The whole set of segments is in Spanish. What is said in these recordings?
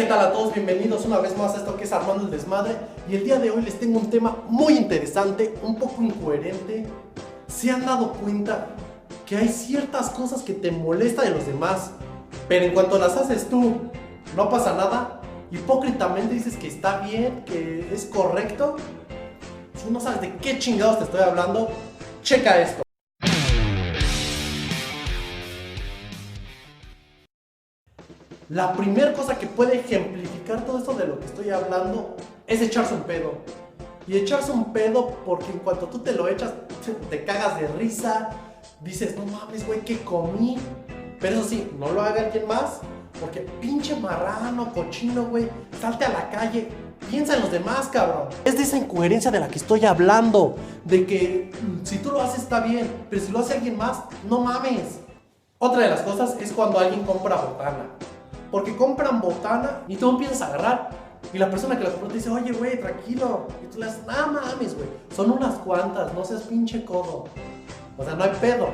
¿Qué tal a todos? Bienvenidos una vez más a esto que es Armando el Desmadre. Y el día de hoy les tengo un tema muy interesante, un poco incoherente. ¿Se han dado cuenta que hay ciertas cosas que te molestan de los demás, pero en cuanto las haces tú, no pasa nada? Hipócritamente dices que está bien, que es correcto. Si no sabes de qué chingados te estoy hablando, checa esto. La primera cosa que puede ejemplificar todo esto de lo que estoy hablando es echarse un pedo. Y echarse un pedo porque en cuanto tú te lo echas, te cagas de risa, dices, no mames, güey, ¿qué comí? Pero eso sí, no lo haga alguien más, porque pinche marrano, cochino, güey, salte a la calle, piensa en los demás, cabrón. Es de esa incoherencia de la que estoy hablando, de que si tú lo haces está bien, pero si lo hace alguien más, no mames. Otra de las cosas es cuando alguien compra botana. Porque compran botana y tú empiezas a agarrar y la persona que la compró te dice, oye, güey, tranquilo. Y tú le dices, no mames, güey, son unas cuantas, no seas pinche codo. O sea, no hay pedo.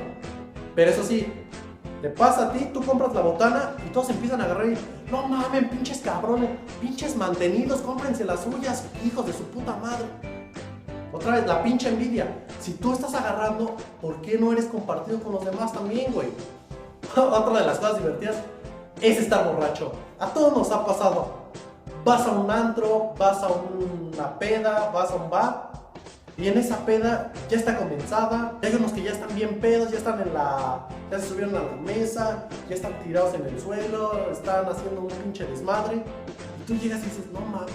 Pero eso sí, te pasa a ti, tú compras la botana y todos empiezan a agarrar y, no mames, pinches cabrones, pinches mantenidos, cómprense las suyas, hijos de su puta madre. Otra vez, la pinche envidia. Si tú estás agarrando, ¿por qué no eres compartido con los demás también, güey? Otra de las cosas divertidas es estar borracho. A todos nos ha pasado. Vas a un antro, vas a una peda, vas a un bar y en esa peda ya está comenzada. Hay unos que ya están bien pedos, ya están ya se subieron a la mesa, ya están tirados en el suelo, están haciendo un pinche desmadre. Y tú llegas y dices, no mames,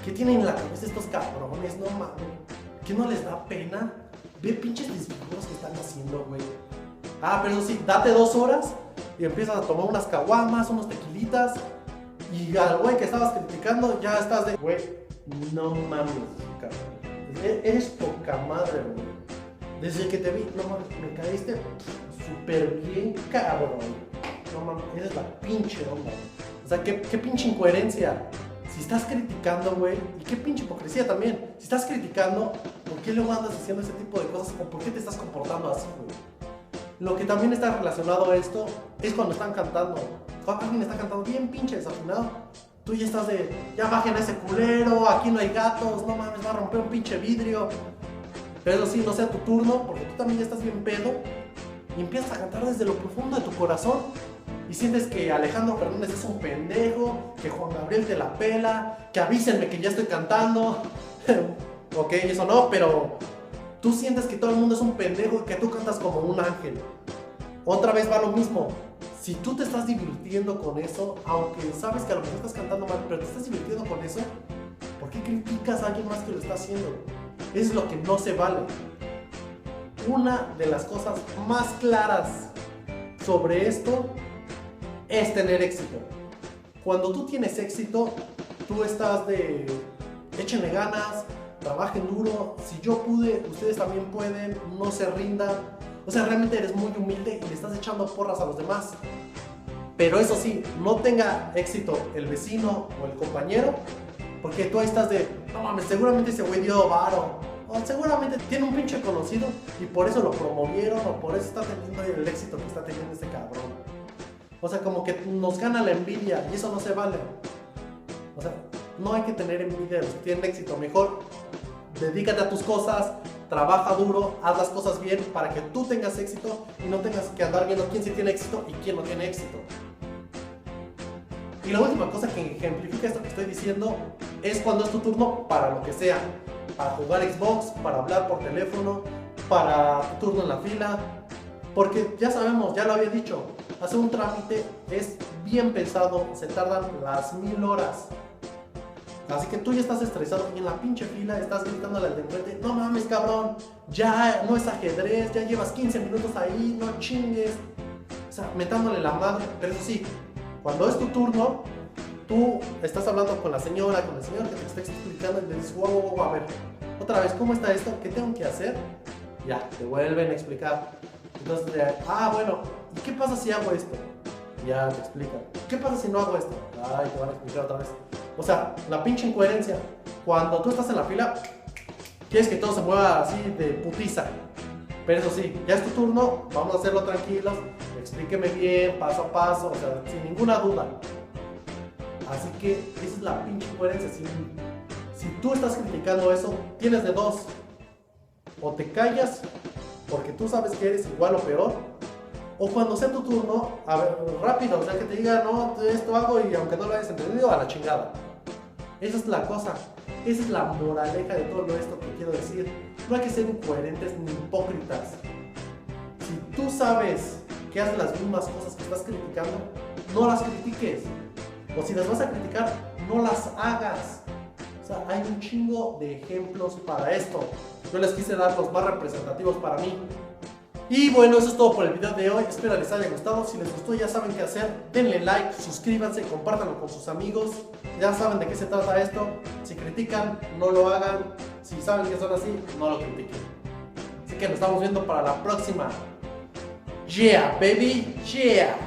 ¿qué tienen en la cabeza estos cabrones? No mames, ¿qué no les da pena? Ve pinches desfiguros que están haciendo, güey. Ah, pero eso sí, date 2 horas y empiezas a tomar unas caguamas, unos tequilitas y al güey que estabas criticando ya estás de, güey, no mames, cabrón, eres poca madre, güey. Desde que te vi, no mames, me caíste súper bien, cabrón. No mames, eres la pinche onda. O sea, qué pinche incoherencia. Si estás criticando, güey, y qué pinche hipocresía también. Si estás criticando, ¿por qué luego andas diciendo ese tipo de cosas? ¿O por qué te estás comportando así, güey? Lo que también está relacionado a esto es cuando están cantando. Cuando alguien está cantando bien pinche desafinado, tú ya estás de, ya bajen a ese culero, aquí no hay gatos, no mames, va a romper un pinche vidrio. Pero eso sí, no sea tu turno, porque tú también ya estás bien pedo y empiezas a cantar desde lo profundo de tu corazón y sientes que Alejandro Fernández es un pendejo, que Juan Gabriel te la pela, que avísenme que ya estoy cantando. Ok, eso no, pero tú sientes que todo el mundo es un pendejo y que tú cantas como un ángel. Otra vez va lo mismo. Si tú te estás divirtiendo con eso, aunque sabes que a lo mejor estás cantando mal, pero te estás divirtiendo con eso, ¿por qué criticas a alguien más que lo está haciendo? Es lo que no se vale. Una de las cosas más claras sobre esto es tener éxito. Cuando tú tienes éxito, tú estás de, échenle ganas, trabajen duro, si yo pude, ustedes también pueden, no se rindan. O sea, realmente eres muy humilde y le estás echando porras a los demás. Pero eso sí, no tenga éxito el vecino o el compañero, porque tú ahí estás de, no mames, seguramente ese güey dio varo, o seguramente tiene un pinche conocido y por eso lo promovieron, o por eso está teniendo el éxito que está teniendo este cabrón. O sea, como que nos gana la envidia y eso no se vale. O sea, no hay que tener envidia de los que tienen éxito. Mejor dedícate a tus cosas, trabaja duro, haz las cosas bien para que tú tengas éxito y no tengas que andar viendo quién sí tiene éxito y quién no tiene éxito. Y la última cosa que ejemplifica esto que estoy diciendo es cuando es tu turno para lo que sea. Para jugar Xbox, para hablar por teléfono, para tu turno en la fila. Porque ya sabemos, ya lo había dicho, hacer un trámite es bien pesado, se tardan las 1000 horas. Así que tú ya estás estresado y en la pinche fila estás gritándole al de enfrente, no mames cabrón, ya no es ajedrez, ya llevas 15 minutos ahí, no chingues. O sea, metándole la madre. Pero eso sí, cuando es tu turno, tú estás hablando con la señora, con el señor que te está explicando y le dices, wow, a ver, otra vez, ¿cómo está esto? ¿Qué tengo que hacer? Ya, te vuelven a explicar. Entonces, bueno, ¿y qué pasa si hago esto? Ya te explican. ¿Qué pasa si no hago esto? Ay, te van a explicar otra vez. O sea, la pinche incoherencia. Cuando tú estás en la fila, quieres que todo se mueva así de putiza. Pero eso sí, ya es tu turno, vamos a hacerlo tranquilos, explíqueme bien, paso a paso, o sea, sin ninguna duda. Así que esa es la pinche coherencia. Si tú estás criticando eso, tienes de dos. O te callas porque tú sabes que eres igual o peor, o cuando sea tu turno, a ver, rápido, o sea, que te diga, no, esto hago y aunque no lo hayas entendido, a la chingada. Esa es la cosa, esa es la moraleja de todo esto que quiero decir. No hay que ser incoherentes ni hipócritas. Si tú sabes que haces las mismas cosas que estás criticando, no las critiques. O si las vas a criticar, no las hagas. O sea, hay un chingo de ejemplos para esto. Yo les quise dar los más representativos para mí. Y bueno, eso es todo por el video de hoy. Espero les haya gustado. Si les gustó, ya saben qué hacer. Denle like, suscríbanse, compártanlo con sus amigos. Ya saben de qué se trata esto. Si critican, no lo hagan. Si saben que son así, no lo critiquen. Así que nos estamos viendo para la próxima. Yeah, baby, yeah.